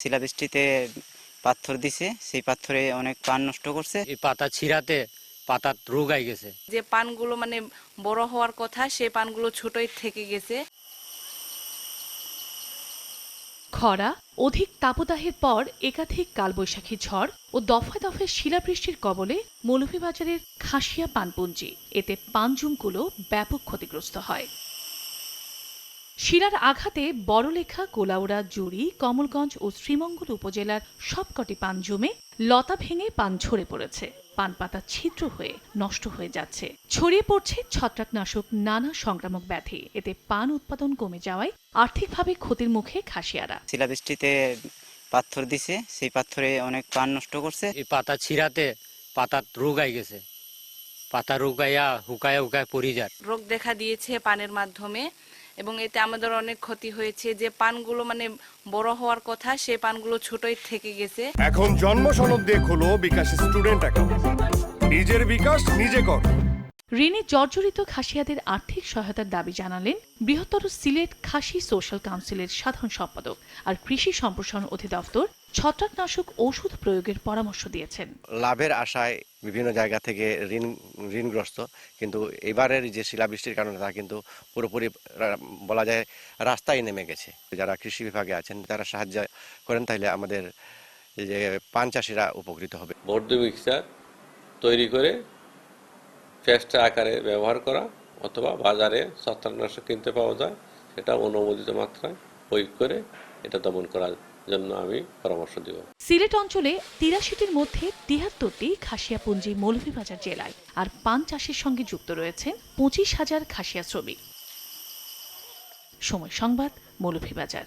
শিলাবৃষ্টিতে পাথর দিছে, সেই পাথরে অনেক পান নষ্ট করছে। এই পাতা ছিঁড়াতে পাতা রোগ আই গেছে। যে পানগুলো বড় হওয়ার কথা, সেই পানগুলো ছোটই থেকে গেছে। খরা, অধিক তাপদাহের পর একাধিক কালবৈশাখী ঝড় ও দফায় দফায় শিলাবৃষ্টির কবলে মৌলভীবাজারের খাসিয়া পানপুঞ্জি, এতে পানজুমগুলো ব্যাপক ক্ষতিগ্রস্ত হয়। শিলার আঘাতে বড়লেখা, কোলাউড়া, জুড়ি, কমলগঞ্জ ও শ্রীমঙ্গল উপজেলার সবকটি পান জমে লতা ভেঙে পান ঝরে পড়েছে। পান পাতা ছিদ্র হয়ে নষ্ট হয়ে যাচ্ছে। ছড়িয়ে পড়ছে ছত্রাকনাশক নানা সংক্রামক ব্যাধি। এতে পান উৎপাদন কমে যাওয়ায় আর্থিকভাবে ক্ষতির মুখে খাসিয়ারা। শিলাবৃষ্টিতে পাথর দিছে, সেই পাথরে অনেক পান নষ্ট করছে। এই পাতা ছিঁড়াতে পাতা রোগ আই গেছে। পাতা রোগ আইয়া হুকায় পড়ি যায়। রোগ দেখা দিয়েছে পানের মাধ্যমে, এবং এতে আমাদের অনেক ক্ষতি হয়েছে। যে পানগুলো বড় হওয়ার কথা, সেই পানগুলো ছোটই থেকে গেছে। এখন জন্ম সনদ দিয়ে খোলো বিকাশ স্টুডেন্ট অ্যাকাউন্ট। নিজের বিকাশ নিজে কর। ঋণে জর্জরিত খাসিয়াদের আর্থিক সহায়তার দাবি জানালেন বৃহত্তর সিলেট খাসি সোশ্যাল কাউন্সিলের সাধারণ সম্পাদক। আর কৃষি সম্প্রসারণ অধিদপ্তর ছত্রাকনাশক ঔষধ প্রয়োগের পরামর্শ দিয়েছেন। লাভের আশায় বিভিন্ন জায়গা থেকে ঋণগ্রস্ত, কিন্তু এবারের যে শিলাবৃষ্টির কারণে তা কিন্তু পুরোপুরি বলা যায় রাস্তায় নেমে গেছে। যারা কৃষি বিভাগে আছেন তারা সাহায্য করেন, তাইলে আমাদের যে পান চাষিরা উপকৃত হবে। বর্জ্য মিক্সার তৈরি করে পেস্ট আকারে ব্যবহার করা, অথবা বাজারে ছত্রাকনাশক কিনতে পাওয়া যায়, সেটা অনুমোদিত মাত্রায় প্রয়োগ করে এটা দমন করার জন্য আমি পরামর্শ দিব। সিলেট অঞ্চলে ৮৩টির মধ্যে ৭৩টি খাসিয়াপুঞ্জি মৌলভীবাজার জেলায়, আর পান চাষের সঙ্গে যুক্ত রয়েছেন ২৫,০০০ খাসিয়া শ্রমিক। সময় সংবাদ, মৌলভীবাজার।